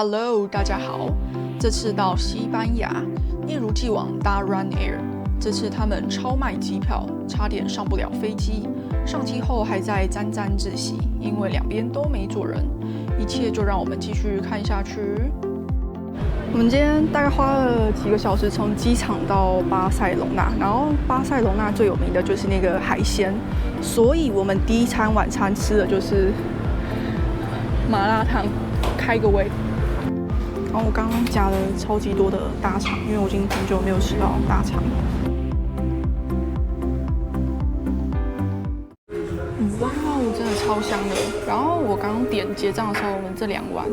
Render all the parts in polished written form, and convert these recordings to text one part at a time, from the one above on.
Hello， 大家好。这次到西班牙，一如既往搭 Ryanair。这次他们超卖机票，差点上不了飞机。上机后还在沾沾自喜，因为两边都没坐人。一切就让我们继续看下去。我们今天大概花了几个小时从机场到巴塞隆纳，然后巴塞隆纳最有名的就是那个海鲜，所以我们第一餐晚餐吃的就是麻辣烫，开个胃。然后我刚刚加了超级多的大肠，因为我已经很久没有吃到大肠。哇哦，真的超香的。然后我刚刚点结账的时候，我们这2碗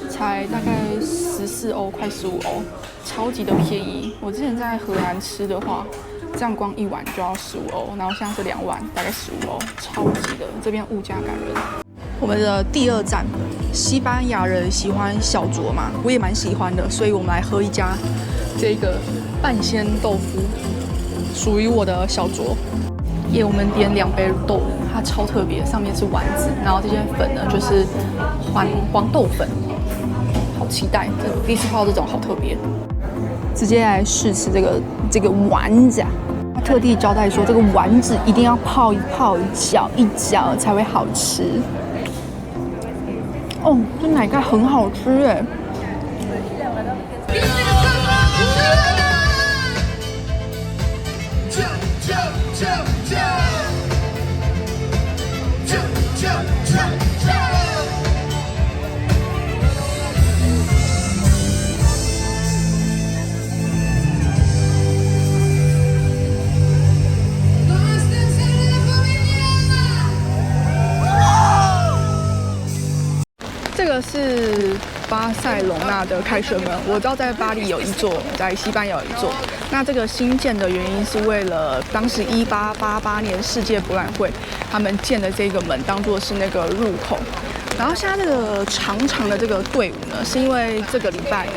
才大概14欧，快15欧，超级的便宜。我之前在荷兰吃的话，这样光1碗就要15欧，然后现在是2碗大概15欧，超级的。这边物价感人。我们的第2站，西班牙人喜欢小酌嘛，我也蛮喜欢的，所以我们来喝一家这个半鲜豆腐，属于我的小酌。我们点2杯豆腐，它超特别，上面是丸子，然后这些粉呢就是黄豆粉，好期待，第一次泡到这种，好特别。直接来试吃这个丸子啊，他特地交代说这个丸子一定要泡一泡，搅一搅才会好吃。哦，这奶盖很好吃哎。这个是巴塞隆纳的凯旋门，我知道在巴黎有一座，在西班牙有一座。那这个新建的原因是为了当时1888年世界博览会，他们建的这个门当做是那个入口。然后现在这个长长的这个队伍呢，是因为这个礼拜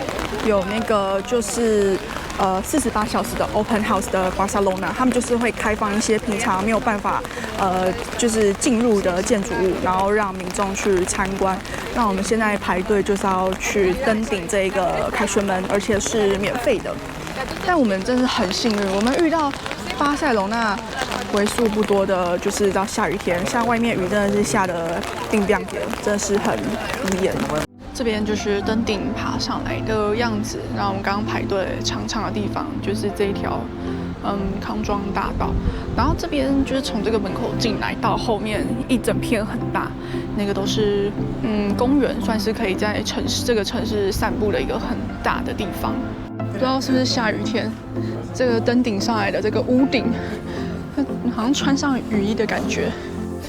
有那个就是48小时的 Open House 的巴塞隆纳，他们就是会开放一些平常没有办法就是进入的建筑物，然后让民众去参观。那我们现在排队就是要去登顶这个凯旋门，而且是免费的。但我们真是很幸运，我们遇到巴塞隆纳为数不多的，就是到下雨天，像外面雨真的是下得冰冰的，真的是很无言。这边就是登顶爬上来的样子，然后我们刚刚排队长长的地方就是这一条康庄大道，然后这边就是从这个门口进来到后面一整片很大，那个都是公园，算是可以在这个城市散步的一个很大的地方。不知道是不是下雨天，这个登顶上来的这个屋顶，好像穿上雨衣的感觉。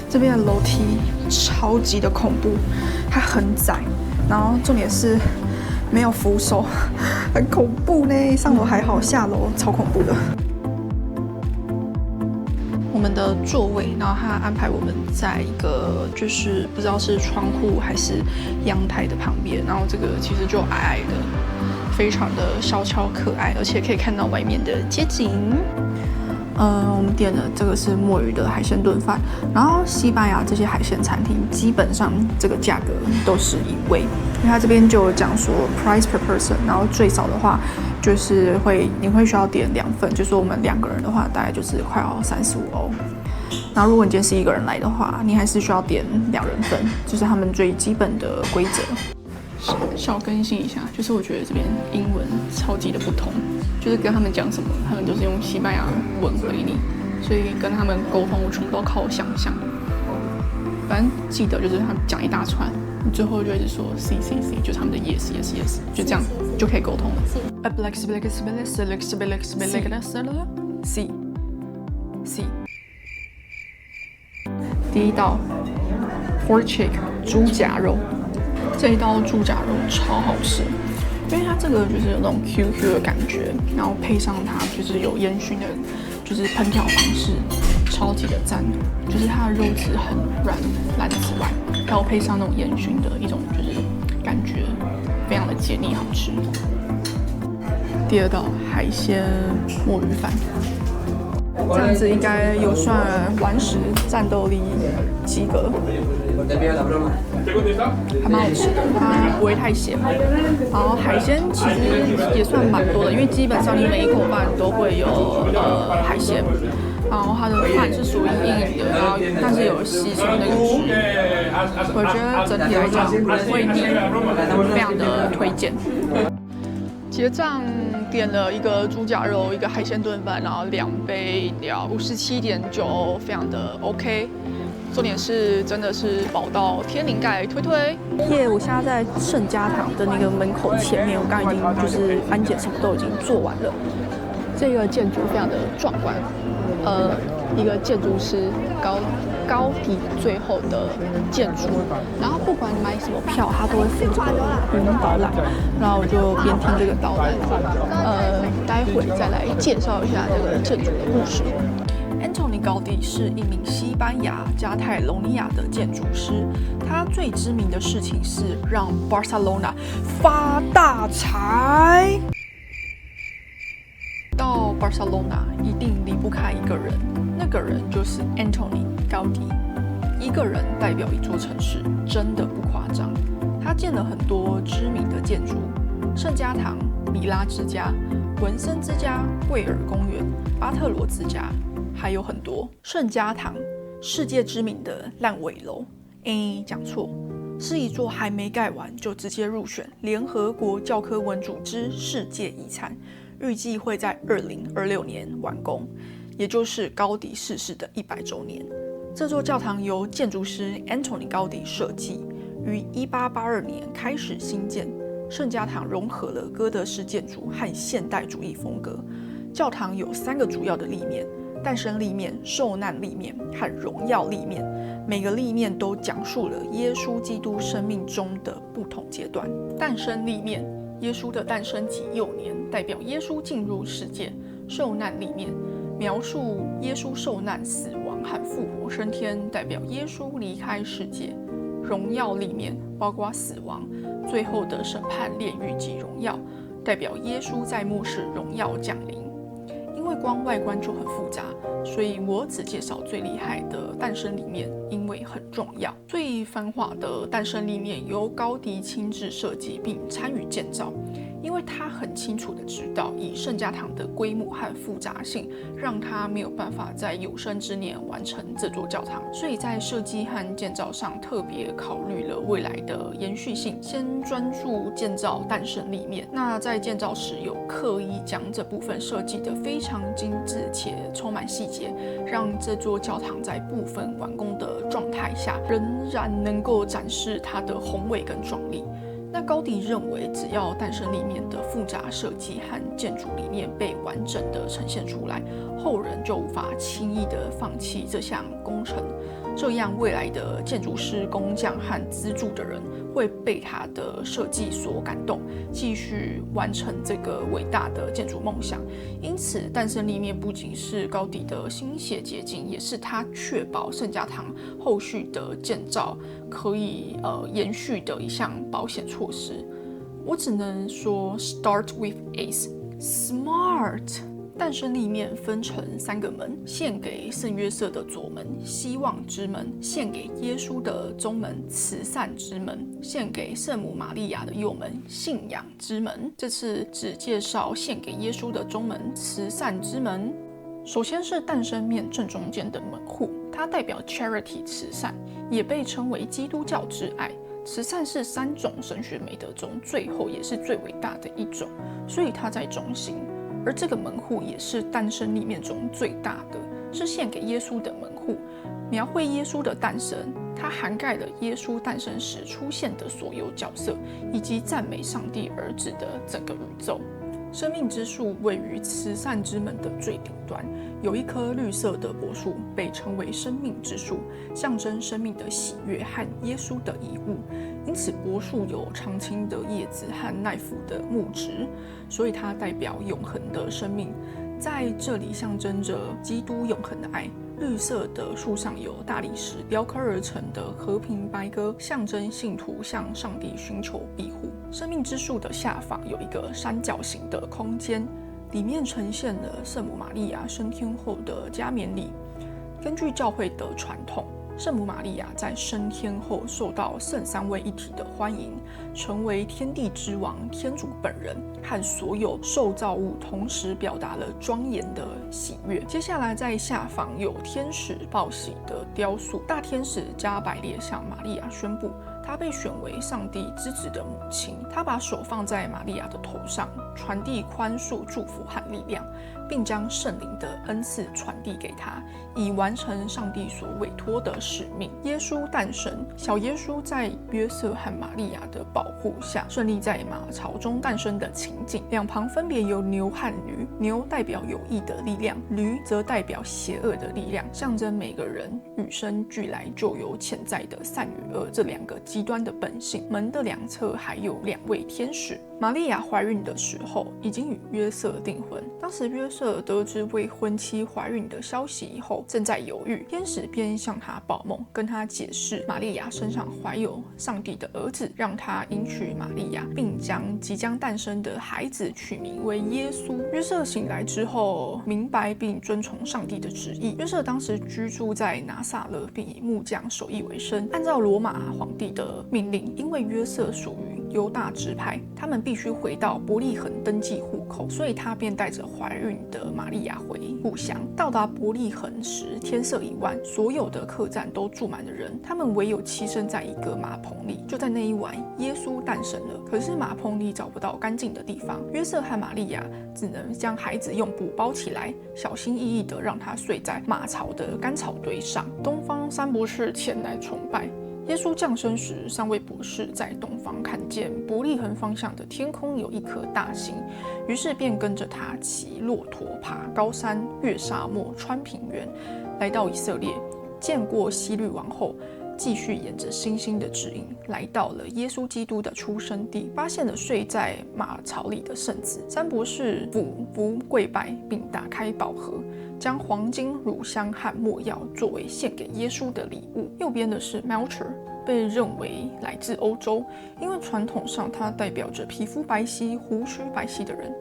这边的楼梯超级的恐怖，它很窄。然后重点是没有扶手，很恐怖呢。上楼还好，下楼超恐怖的。我们的座位，然后他安排我们在一个就是不知道是窗户还是阳台的旁边，然后这个其实就矮矮的，非常的小巧可爱，而且可以看到外面的街景。我们点的这个是墨鱼的海鲜炖饭，然后西班牙这些海鲜餐厅基本上这个价格都是1位，因为它这边就有讲说 price per person， 然后最少的话就是你会需要点2份，就是我们2个人的话大概就是快要35欧，然后如果你今天是1个人来的话，你还是需要点2人份，就是他们最基本的规则。小更新一下，就是我觉得这边英文超级的不同，就是跟他们讲什么，他们都是用西班牙文回你，所以跟他们沟通我全部都靠想象。反正记得就是他们讲一大串，你最后就一直说 C， 就是他们的 yes， 就这样就可以沟通了。C。第一道 pork cheek 猪夹肉。这一道猪夹肉超好吃，因为它这个就是有那种 QQ 的感觉，然后配上它就是有烟熏的，就是烹调方式，超级的赞。就是它的肉质很软烂之外，然后配上那种烟熏的一种就是感觉，非常的解腻好吃。第2道海鲜墨鱼饭，这样子应该有算顽石战斗力及格，还蛮好吃的，它不会太咸。然后海鲜其实也算蛮多的，因为基本上你每一口饭都会有海鲜。然后它的饭是属于硬的，然后但是有吸出那个汁，我觉得整体来讲不会腻，非常的推荐。结账点了一个猪脚肉，一个海鲜炖饭，然后2杯饮料，57.9，非常的 OK。重点是真的是饱到天灵盖，推推。我现在在盛家堂的那个门口前面，我刚刚已经就是安检什么都已经做完了。这个建筑非常的壮观。一个建筑师高迪最后的建筑，然后不管你买什么票，他都会附这个语音导览，然后我就边听这个导览，待会再来介绍一下这个建筑的故事。Antoni 高迪是一名西班牙加泰隆尼亚的建筑师，他最知名的事情是让巴塞罗那发大财。到巴塞罗那一定离不开一个人，那个人就是 Antoni 高迪。一个人代表一座城市，真的不夸张。他建了很多知名的建筑，圣家堂、米拉之家、文森之家、贵尔公园、巴特罗之家，还有很多。圣家堂，世界知名的烂尾楼，讲错，是一座还没盖完就直接入选联合国教科文组织世界遗产。预计会在2026年完工，也就是高迪逝世的100周年。这座教堂由建筑师 Antoni 高迪设计，于1882年开始兴建。圣家堂融合了哥德式建筑和现代主义风格。教堂有3个主要的立面：诞生立面、受难立面和荣耀立面。每个立面都讲述了耶稣基督生命中的不同阶段。诞生立面，耶稣的诞生及幼年，代表耶稣进入世界。受难立面，描述耶稣受难、死亡和复活升天，代表耶稣离开世界。荣耀立面，包括死亡、最后的审判、炼狱及荣耀，代表耶稣在末世荣耀降临。因为光外观就很复杂，所以我只介绍最厉害的诞生立面，因为很重要。最繁华的诞生立面由高迪亲自设计并参与建造，因为他很清楚地知道，以圣家堂的规模和复杂性，让他没有办法在有生之年完成这座教堂，所以在设计和建造上特别考虑了未来的延续性，先专注建造诞生立面。那在建造时有刻意将这部分设计得非常精致且充满细节，让这座教堂在部分完工的状态下，仍然能够展示它的宏伟跟壮丽。那高迪认为，只要诞生立面的复杂设计和建筑理念被完整的呈现出来，后人就无法轻易的放弃这项工程。这样，未来的建筑师、工匠和资助的人会被他的设计所感动，继续完成这个伟大的建筑梦想。因此，诞生立面不仅是高迪的心血结晶，也是他确保圣家堂后续的建造可以延续的一项保险措施。我只能说 ，Start with Ace Smart。诞生立面分成3个门，献给圣约瑟的左门，希望之门；献给耶稣的中门，慈善之门；献给圣母玛利亚的右门，信仰之门。这次只介绍献给耶稣的中门，慈善之门。首先是诞生面正中间的门户，它代表 charity 慈善，也被称为基督教之爱。慈善是3种神学美德中最后也是最伟大的一种，所以它在中心。而这个门户也是诞生立面中最大的，是献给耶稣的门户，描绘耶稣的诞生。它涵盖了耶稣诞生时出现的所有角色，以及赞美上帝儿子的整个宇宙。生命之树位于慈善之门的最顶端，有一棵绿色的柏树，被称为生命之树，象征生命的喜悦和耶稣的遗物。因此，柏树有常青的叶子和耐腐的木质，所以它代表永恒的生命。在这里象征着基督永恒的爱。绿色的树上有大理石雕刻而成的和平白鸽，象征信徒向上帝寻求庇护。生命之树的下方有一个三角形的空间，里面呈现了圣母玛利亚升天后的加冕礼。根据教会的传统，圣母玛利亚在升天后受到圣三位一体的欢迎，成为天地之王天主本人和所有受造物同时表达了庄严的喜悦。接下来在下方有天使报喜的雕塑，大天使加百列向玛利亚宣布，她被选为上帝之子的母亲。她把手放在玛利亚的头上，传递宽恕、祝福和力量，并将圣灵的恩赐传递给她，以完成上帝所委托的使命。耶稣诞生，小耶稣在约瑟和玛利亚的保护下，顺利在马槽中诞生的情景。两旁分别有牛和驴，牛代表有益的力量，驴则代表邪恶的力量，象征每个人与生俱来就有潜在的善与恶这两个极端的本性。门的两侧还有2位天使。玛利亚怀孕的时候已经与约瑟订婚，当时约瑟得知未婚妻怀孕的消息以后，正在犹豫，天使便向他报梦，跟他解释玛利亚身上怀有上帝的儿子，让他迎娶玛利亚，并将即将诞生的孩子取名为耶稣。约瑟醒来之后，明白并遵从上帝的旨意。约瑟当时居住在拿撒勒，并以木匠手艺为生。按照罗马皇帝的命令，因为约瑟属于犹大支派，他们必须回到伯利恒登记户口，所以他便带着怀孕的玛利亚回故乡。到达伯利恒时，天色已晚，所有的客栈都住满了人，他们唯有栖身在一个马棚里。就在那一晚，耶稣诞生了。可是马棚里找不到干净的地方，约瑟和玛利亚只能将孩子用布包起来，小心翼翼地让他睡在马槽的干草堆上。东方三博士前来崇拜。耶稣降生时，3位博士在东方看见伯利恒方向的天空有一颗大星，于是便跟着他骑骆驼，爬高山，越沙漠，穿平原，来到以色列，见过希律王后，继续沿着星星的指引，来到了耶稣基督的出生地，发现了睡在马槽里的圣子。3博士俯伏跪拜，并打开宝盒，将黄金、乳香和没药作为献给耶稣的礼物。右边的是 Melcher， 被认为来自欧洲，因为传统上它代表着皮肤白皙、胡须白皙的人。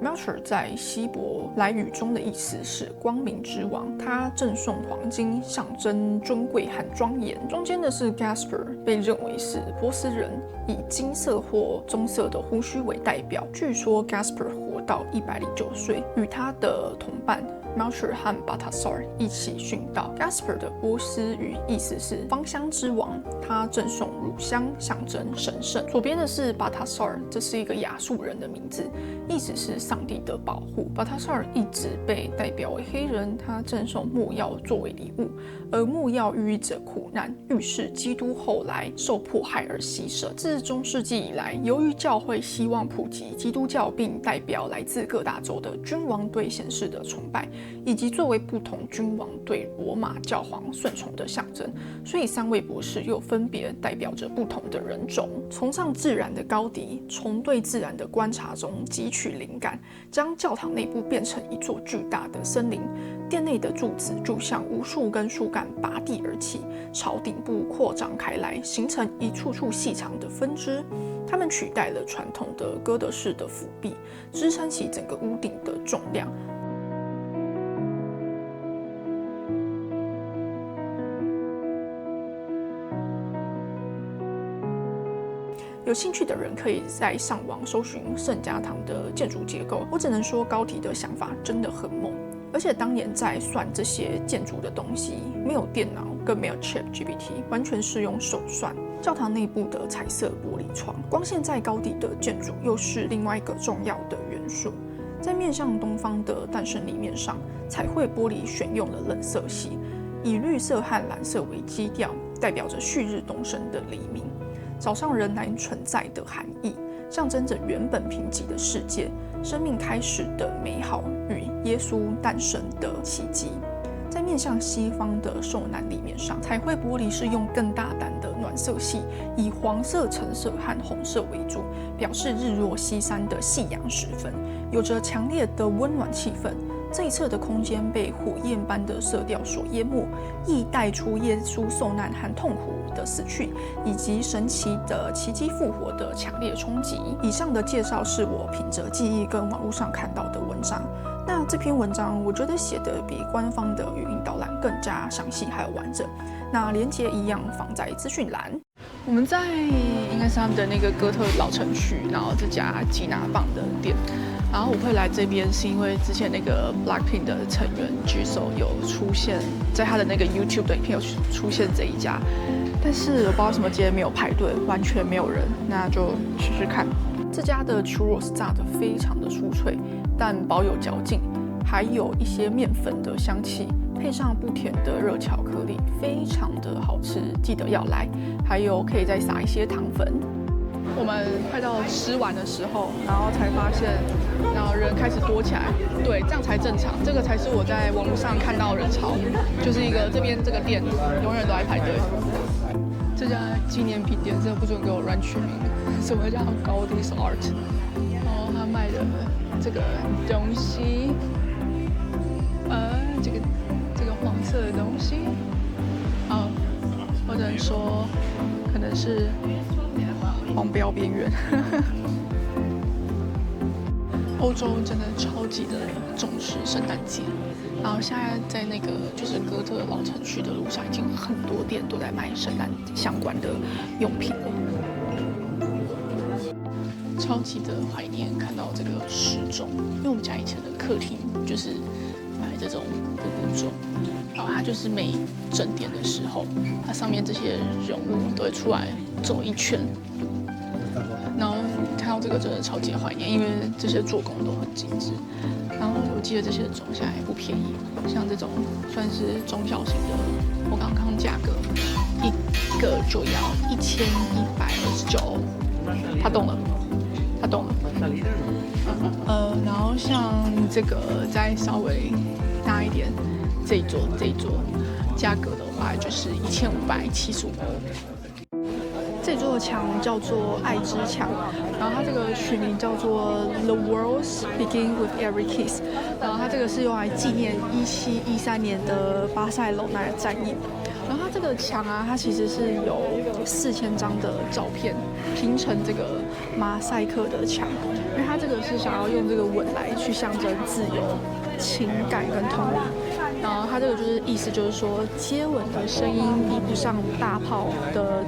Melcher 在希伯来语中的意思是光明之王，他赠送黄金，象征尊贵和庄严。中间的是 Gaspar， 被认为是波斯人，以金色或棕色的胡须为代表。据说 Gaspar 活到109岁，与他的同伴Melcher 和 Balthasar 一起殉道。Gaspar 的波斯语意思是芳香之王，他赠送乳香，象征神圣。左边的是 Balthasar， 这是一个亚述人的名字，意思是上帝的保护。Balthasar 一直被代表为黑人，他赠送没药作为礼物，而没药寓意着苦难，预示基督后来受迫害而牺牲。自中世纪以来，由于教会希望普及基督教，并代表来自各大洲的君王对显示的崇拜，以及作为不同君王对罗马教皇顺从的象征，所以3位博士又分别代表着不同的人种。崇尚自然的高迪，从对自然的观察中汲取灵感，将教堂内部变成一座巨大的森林。殿内的柱子就像无数根树干拔地而起，朝顶部扩张开来，形成一处处细长的分支。它们取代了传统的哥德式的辅壁，支撑起整个屋顶的重量。有兴趣的人可以在上网搜寻圣家堂的建筑结构。我只能说高迪的想法真的很猛，而且当年在算这些建筑的东西，没有电脑，更没有 ChatGPT， 完全是用手算。教堂内部的彩色玻璃窗，光线在高迪的建筑又是另外一个重要的元素。在面向东方的诞生立面上，彩绘玻璃选用了冷色系，以绿色和蓝色为基调，代表着旭日东升的黎明。早上仍然存在的含义，象征着原本贫瘠的世界，生命开始的美好与耶稣诞生的奇迹。在面向西方的受难立面上，彩绘玻璃是用更大胆的暖色系，以黄色、橙色和红色为主，表示日落西山的夕阳时分，有着强烈的温暖气氛。这一侧的空间被火焰般的色调所淹没，亦带出耶稣受难和痛苦的死去，以及神奇的奇迹复活的强烈冲击。以上的介绍是我凭着记忆跟网络上看到的文章。那这篇文章我觉得写的比官方的语音导览更加详细还有完整。那连结一样放在资讯栏。我们在应该是他们的那个哥特老城区，然后这家吉拿棒的店。然后我会来这边是因为之前那个 Blackpink 的成员 Jisoo 有出现在他的那个 YouTube 的影片有出现这一家，但是我不知道什么今天没有排队，完全没有人，那就试试看。这家的 churros 炸得非常的酥脆，但保有嚼劲，还有一些面粉的香气，配上不甜的热巧克力，非常的好吃，记得要来。还有可以再撒一些糖粉。我们快到吃完的时候，然后才发现，然后人开始多起来，对，这样才正常。这个才是我在网络上看到人潮，就是一个这边这个店永远都在排队。这家纪念品店真的不准给我乱取名，什么叫 Gaudí's Art？ 然后他卖的这个东西，这个黄色的东西，或者说可能是黄标边缘。欧洲真的超级的重视圣诞节，然后现在在那个就是哥特老城区的路上，已经很多店都在卖圣诞相关的用品了。超级的怀念看到这个时钟，因为我们家以前的客厅就是买这种布布钟，然后它就是每整点的时候，它上面这些人物都会出来走一圈。然后看到这个真的超级怀念，因为这些做工都很精致。然后我记得这些钟现在也不便宜，像这种算是中小型的，我刚刚价格一个就要1129。它动了，它动了。然后像这个再稍微大一点，这一桌价格的话就是1575欧。这座墙叫做爱之墙，然后它这个取名叫做 The Worlds Begin with Every Kiss， 然后它这个是用来纪念1713年的巴塞隆纳战役。然后它这个墙啊，它其实是有4000张的照片拼成这个马赛克的墙，因为它这个是想要用这个吻来去象征自由、情感跟同理。然后它这个就是意思就是说，接吻的声音比不上大炮的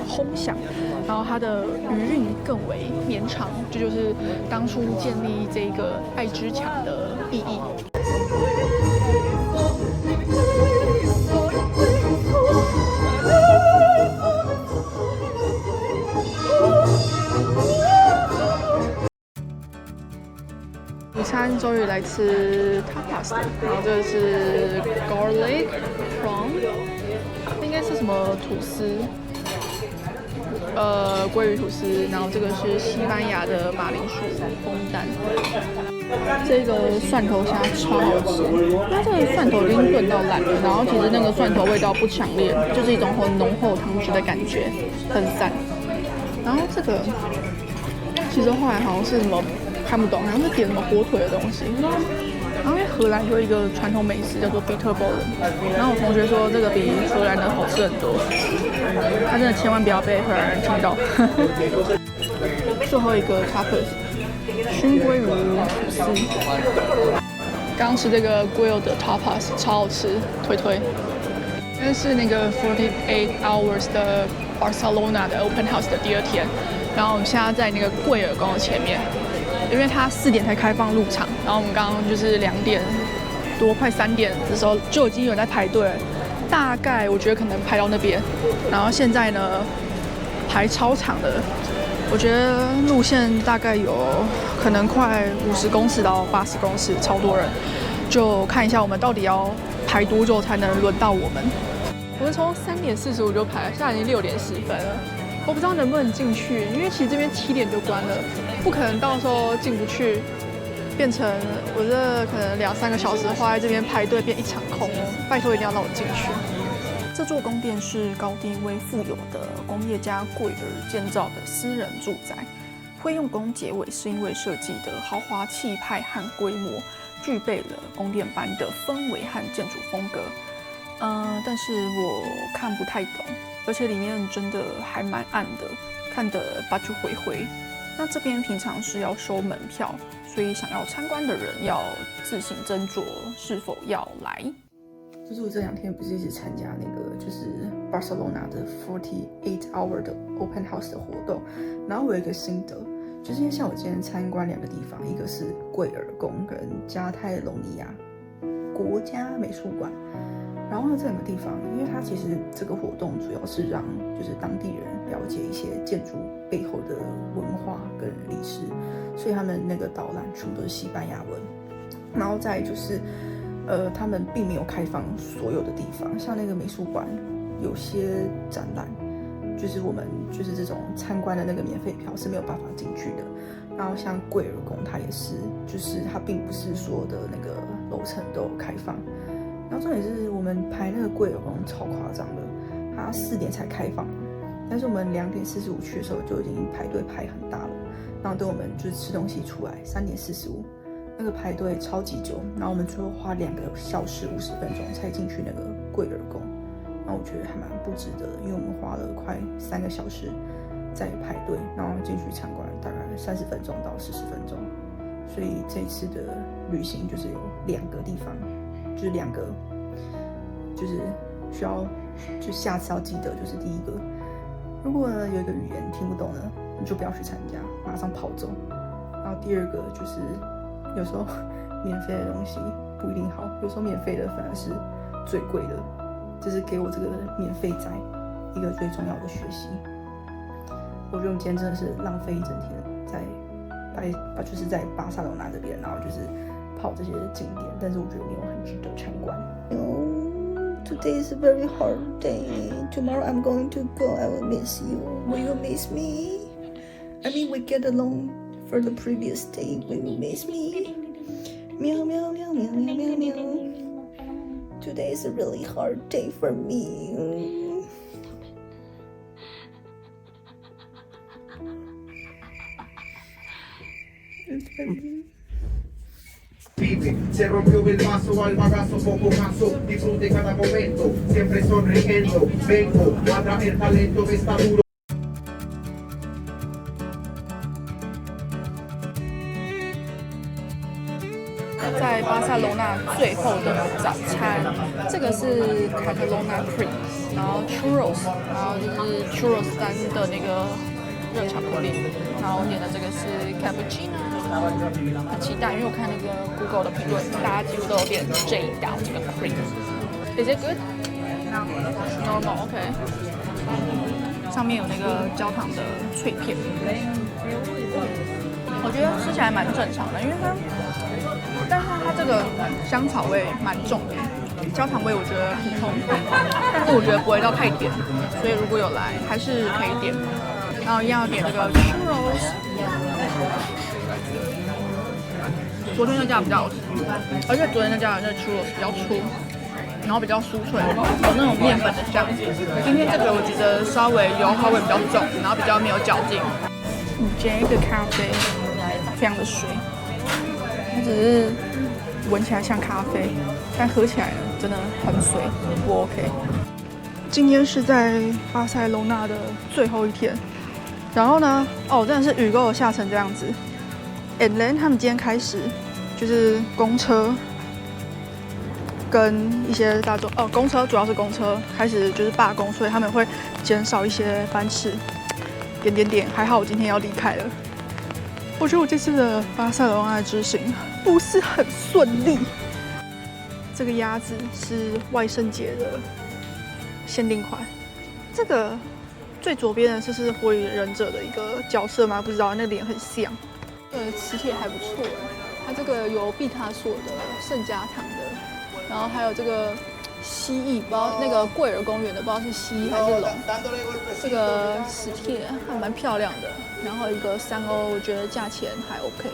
轰响，然后它的余韵更为绵长，这就是当初建立这个爱之墙的意义。午餐终于来吃 tapas， 然后这个是 garlic prawn， 应该是什么吐司，鲑鱼吐司，然后这个是西班牙的马铃薯烘蛋，这个蒜头虾超好吃，它这个蒜头已经炖到烂了，然后其实那个蒜头味道不强烈，就是一种很浓厚汤汁的感觉，很赞。然后这个其实后来好像是什么。看不懂，好像是点什么火腿的东西。然后因为荷兰有一个传统美食叫做 bitterballen， 然后我同学说这个比荷兰的好吃很多，他真的千万不要被荷兰人听到。最后一个 tapas， 熏鲑鱼吐司。刚吃这个 grilled 的 tapas 超好吃，推。这是那个48 hours 的 Barcelona 的 open house 的第二天，然后我们现在在那个贵尔宫的前面。因为它4点才开放入场，然后我们刚刚就是2点多快3点的时候就已经有人在排队，大概我觉得可能排到那边，然后现在呢排超长的，我觉得路线大概有可能快50公尺到80公尺，超多人，就看一下我们到底要排多久才能轮到我们。我们从3点45就排，现在已经6点10分了。我不知道能不能进去，因为其实这边7点就关了，不可能到时候进不去，变成我这可能2-3个小时花在这边排队变一场空哦。拜托一定要让我进去。这座宫殿是高地威富有的工业家贵尔建造的私人住宅，会用宫结尾是因为设计的豪华气派和规模，具备了宫殿般的氛围和建筑风格。但是我看不太懂，而且里面真的还蛮暗的，看得把就回回。那这边平常是要收门票，所以想要参观的人要自行斟酌是否要来。就是我这2天不是一直参加那个就是巴塞罗那的48 hour 的 open house 的活动，然后我有一个心得，就是因为像我今天参观2个地方，一个是贵尔宫跟加泰隆尼亚国家美术馆。然后呢，这2个地方，因为它其实这个活动主要是让就是当地人了解一些建筑背后的文化跟历史，所以他们那个导览全部都是西班牙文。然后再就是他们并没有开放所有的地方，像那个美术馆有些展览，就是我们就是这种参观的那个免费票是没有办法进去的。然后像贵尔宫，它也是，就是它并不是所有的那个楼层都有开放。然后重点是我们排那个贵尔宫超夸张的，它4点才开放，但是我们2点45去的时候就已经排队排很大了。然后等我们就是吃东西出来，3点45，那个排队超级久。然后我们最后花2个小时50分钟才进去那个贵尔宫。然后我觉得还蛮不值得的，因为我们花了快3个小时在排队，然后进去参观大概30分钟到40分钟。所以这一次的旅行就是有2个地方。就是2个，就是需要，就下次要记得，就是第一个，如果呢有一个语言你听不懂呢，你就不要去参加，马上跑走。然后第2个就是有时候免费的东西不一定好，有时候免费的反而是最贵的，这是给我这个免费仔一个最重要的学习。我觉得我们今天真的是浪费一整天就是在巴塞罗那这边，然后就是跑这些景点，但是我觉得没有很值得参观。Today is a very hard day. Tomorrow I'm going to go. I will miss you. Will you miss me? I mean, we get along for the previous day. Will you miss me? Meow, meow, meow, meow, meow, meow, meow. Today is a really hard day for me. Vive, se rompió el vaso al bagazo, poco caso, disfrute cada momento, siempre sonriendo, vengo a traer talento que está duro. 在巴塞罗那最后的早餐，这个是 Catalana Cream， 然后 Churros， 然后就是 Churros 3的那个热巧克力，然后点的这个是 Cappuccino， 很期待，因为我看那个 Google 的评论，大家几乎都有点这一道这个 cream。Is it good? Normal, OK。上面有那个焦糖的脆片，我觉得吃起来蛮正常的，因为但是它这个香草味蛮重的，焦糖味我觉得普通，但是我觉得不会到太甜，所以如果有来还是可以点。然后一样要点这个 churros， 昨天那家比较好吃，而且昨天那家的那 churros 比较粗，然后比较酥脆，有那种面粉的香。今天这个我觉得稍微油耗味比较重，然后比较没有嚼劲。这个咖啡非常的水。它只是闻起来像咖啡，但喝起来呢真的很水，不 OK。今天是在巴塞罗那的最后一天，然后呢，真的是雨给我下成这样子。And then 他们今天开始就是公车跟一些大众公车主要是公车开始就是罢工，所以他们会减少一些班次。还好我今天要离开了。我觉得我这次的巴塞罗那之行不是很顺利。这个鸭子是万圣节的限定款。这个最左边的是火影忍者的一个角色吗？不知道，那脸很像。磁铁还不错，它这个有毕卡索的圣家堂的，然后还有这个蜥蜴，不知道那个贵尔公园的，不知道是蜥蜴还是龙。这个磁铁还蛮漂亮的，然后一个3欧，我觉得价钱还 OK。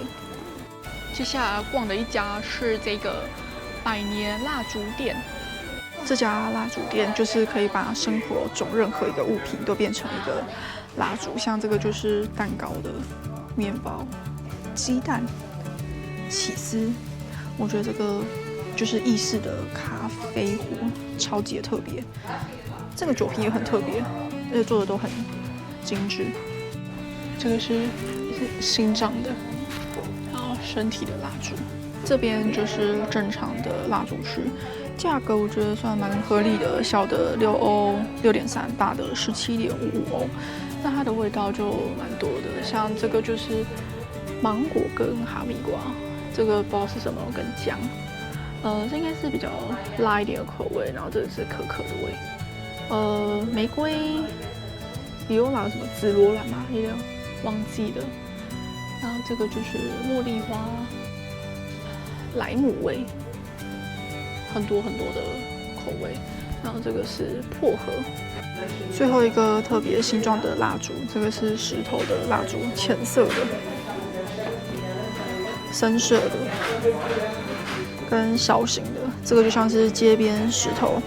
接下来逛的一家是这个百年蜡烛店。这家蜡烛店就是可以把生活中任何一个物品都变成一个蜡烛，像这个就是蛋糕的面包、鸡蛋、起司、我觉得这个就是意式的咖啡壶，超级的特别。这个酒瓶也很特别，而且做的都很精致。这个是心脏的，然后身体的蜡烛。这边就是正常的蜡烛区，价格我觉得算蛮合理的，小的6欧6.3，大的17.55欧。那它的味道就蛮多的，像这个就是芒果跟哈密瓜，这个不知道是什么跟姜，这应该是比较辣一点的口味，然后这个是可可的味，玫瑰，也有哪什么紫罗兰嘛，有点忘记了，然后这个就是茉莉花，莱姆味，很多很多的口味，然后这个是薄荷。最后一个特别形状的蜡烛，这个是石头的蜡烛，浅色的、深色的跟小型的，这个就像是街边石头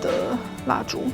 的蜡烛。